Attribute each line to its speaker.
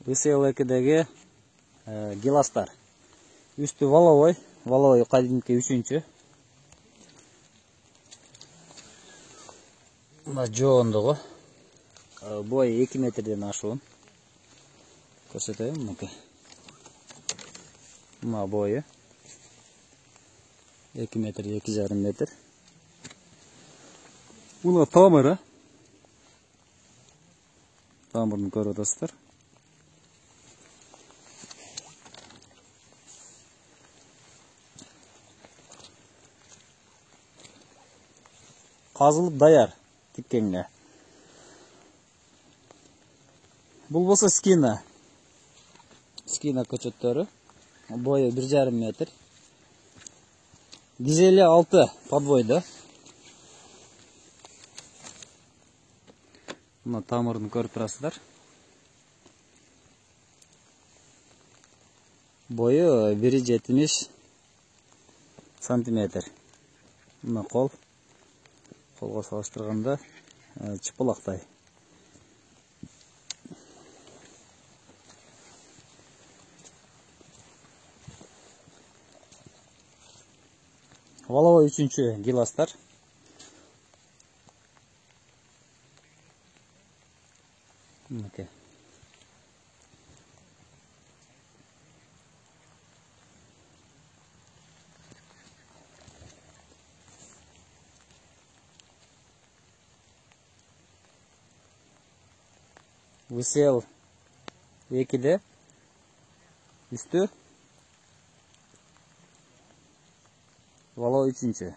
Speaker 1: ВСЛ-2-дегі гиластар. Үсті валовой кадимки 3-чү. Мына жоондугу. Бойы 2 метрден ашуун. Көрсөтөйүн мынакей. Мына бойы 2 метр, 2,5 метр. Мына тамыры. Тамырын көрүп атасыздар. Казылып даяр тиккенге. Бул болсо скина. Скина көчөттөрү. Бойы 1,5 метр. Дизели 6 подвойда. Мына тамырын көрүп турасыздар. Бойы 1,70 сантиметр. Мына колго салыштырганда чыпылактай. Валовой 3-чү гиластар. Мынакей. ВСЛ-2-де үстү валовой 3-чү.